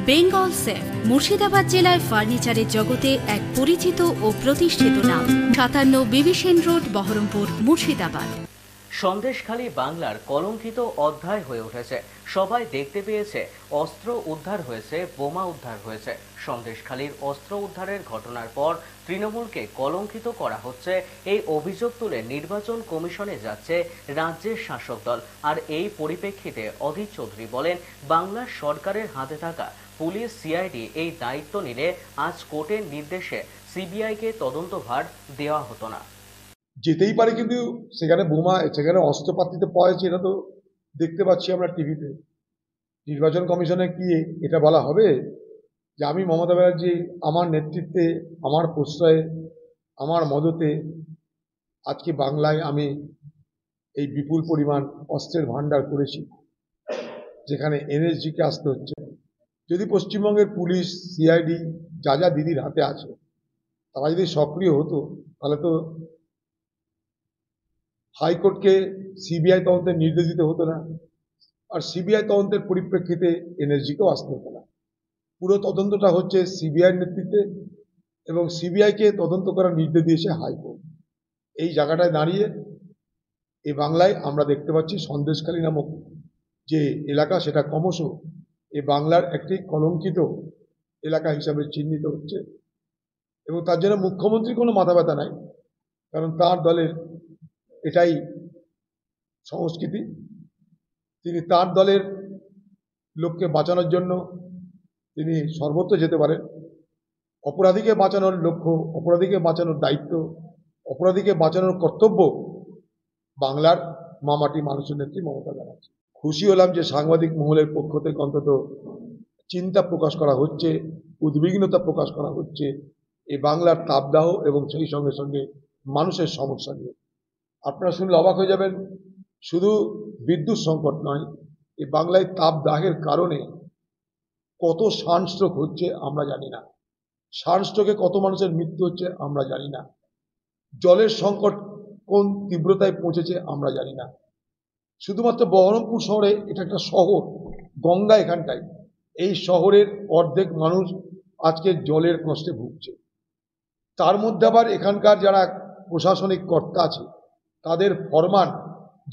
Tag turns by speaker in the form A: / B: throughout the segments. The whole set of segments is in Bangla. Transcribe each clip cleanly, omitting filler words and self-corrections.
A: বেঙ্গল সেফ মুর্শিদাবাদ জেলায় ফার্নিচারের জগতে এক পরিচিত ও প্রতিষ্ঠিত নাম। ৫৭ বিবি সেন রোড, বহরমপুর, মুর্শিদাবাদ।
B: সন্দেশখালী বাংলার কলঙ্কিত অধ্যায় হয়ে উঠেছে। সবাই দেখতে পেয়েছে অস্ত্র উদ্ধার হয়েছে, বোমা উদ্ধার হয়েছে। সন্দেশখালীর অস্ত্র উদ্ধারের ঘটনার পর তৃণমূলকে কলঙ্কিত করা হচ্ছে, এই অভিযোগ তুলে নির্বাচন কমিশনে যাচ্ছে রাজ্যের শাসক দল। আর এই পরিপ্রেক্ষিতে অধীর চৌধুরী বলেন, বাংলার সরকারের হাতে থাকা পুলিশ, সিআইডি এই দায়িত্ব নিলে আজ কোর্টের নির্দেশে সিবিআইকে তদন্তভার দেওয়া হতো না।
C: যেতেই পারে, কিন্তু সেখানে বোমা, সেখানে অস্ত্রপাতিতে পাওয়া যাচ্ছে, এটা তো দেখতে পাচ্ছি আমরা টিভিতে। নির্বাচন কমিশনে কি এটা বলা হবে যে আমি মমতা ব্যানার্জি আমার নেতৃত্বে, আমার প্রশ্রয়ে, আমার মদতে আজকে বাংলায় আমি এই বিপুল পরিমাণ অস্ত্রের ভাণ্ডার করেছি, যেখানে এনএসজিকে আসতে হচ্ছে। যদি পশ্চিমবঙ্গের পুলিশ, সিআইডি যা যা দিদির হাতে আছে তারা যদি সক্রিয় হতো, তাহলে তো হাইকোর্টকে সিবিআই তদন্তের নির্দেশ দিতে হতো না, আর সিবিআই তদন্তের পরিপ্রেক্ষিতে এনএসজিকেও আসতে হতো না। পুরো তদন্তটা হচ্ছে সিবিআইয়ের নেতৃত্বে, এবং সিবিআইকে তদন্ত করার নির্দেশ দিয়েছে হাইকোর্ট। এই জায়গাটায় দাঁড়িয়ে এই বাংলায় আমরা দেখতে পাচ্ছি সন্দেশখালী নামক যে এলাকা, সেটা ক্রমশ এই বাংলার একটি কলঙ্কিত এলাকা হিসাবে চিহ্নিত হচ্ছে। এবং তার জন্য মুখ্যমন্ত্রীর কোনো মাথা ব্যথা নাই, কারণ তার দলের এটাই সংস্কৃতি। তিনি তার দলের লোককে বাঁচানোর জন্য তিনি সর্বত্র যেতে পারেন। অপরাধীকে বাঁচানোর লক্ষ্য, অপরাধীকে বাঁচানোর দায়িত্ব, অপরাধীকে বাঁচানোর কর্তব্য বাংলার মামাটি মানুষের নেত্রী মমতা ব্যানার্জি। খুশি হলাম যে সাংবাদিক মহলের পক্ষ থেকে অন্তত চিন্তা প্রকাশ করা হচ্ছে, উদ্বিগ্নতা প্রকাশ করা হচ্ছে এই বাংলার তাপদাহ এবং সেই সঙ্গে সঙ্গে মানুষের সমস্যা নিয়ে। আপনারা শুনলে অবাক হয়ে যাবেন, শুধু বিদ্যুৎ সংকট নয়, এই বাংলায় তাপদাহের কারণে কত সানস্ট্রোক হচ্ছে আমরা জানি না, সানস্ট্রোকে কত মানুষের মৃত্যু হচ্ছে আমরা জানি না, জলের সংকট কোন তীব্রতায় পৌঁছেছে আমরা জানি না। শুধুমাত্র বহরমপুর শহরে, এটা একটা শহর, গঙ্গা এখানটায়, এই শহরের অর্ধেক মানুষ আজকে জলের কষ্টে ভুগছে। তার মধ্যে আবার এখানকার যারা প্রশাসনিক কর্তা আছে তাদের ফরমান,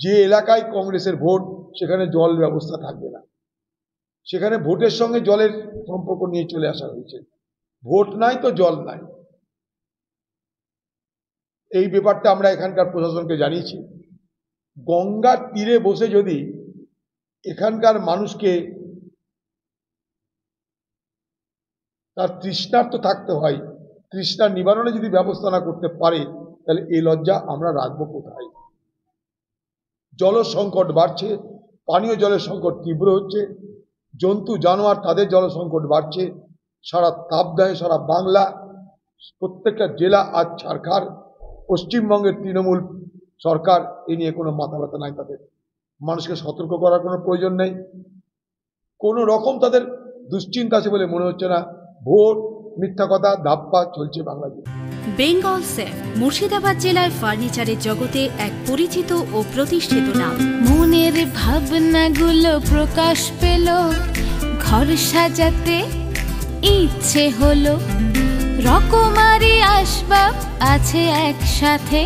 C: যে এলাকায় কংগ্রেসের ভোট সেখানে জল ব্যবস্থা থাকবে না, সেখানে ভোটের সঙ্গে জলের সম্পর্ক নিয়ে চলে আসা হয়েছে। ভোট নাই তো জল নাই। এই ব্যাপারটা আমরা এখানকার প্রশাসনকে জানিয়েছি। গঙ্গার তীরে বসে যদি এখানকার মানুষকে তার তৃষ্ণার্ত থাকতে হয়, তৃষ্ণা নিবারণে যদি ব্যবস্থা না করতে পারে, তাহলে এই লজ্জা আমরা রাখবো কোথায়? জল সংকট বাড়ছে, পানীয় জলের সংকট তীব্র হচ্ছে, জন্তু জানোয়ার তাদের জল সংকট বাড়ছে। সারা তাপদাহে সারা বাংলা, প্রত্যেকটা জেলা আজ ছারখার। পশ্চিমবঙ্গের তৃণমূল সরকার এ নিয়ে কোনো মাথা ব্যথা নাই তাদের। মানুষকে সতর্ক করার কোনো প্রয়োজন নেই, কোনো রকম তাদের দুশ্চিন্তা আছে বলে মনে হচ্ছে না। ভোট, মিথ্যা কথা, ধাপ্পা চলছে বাংলাদেশে।
A: বেঙ্গল সেফ মুর্শিদাবাদ জেলায় ফার্নিচারের জগতে এক পরিচিত ও প্রতিষ্ঠিত নাম।
D: মনের ভাবনাগুলো প্রকাশ পেল, ঘর সাজাতে ইচ্ছে হলো, রকমারি আসবাব আছে একসাথে,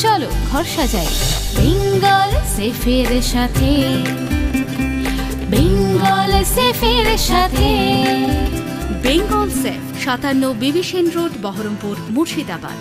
D: চলো ঘর সাজাই বেঙ্গল সেফের সাথে, বেঙ্গল সেফের সাথে।
A: বেঙ্গল সেফ ৫৭ বিবি সেন রোড, বহরমপুর, মুর্শিদাবাদ।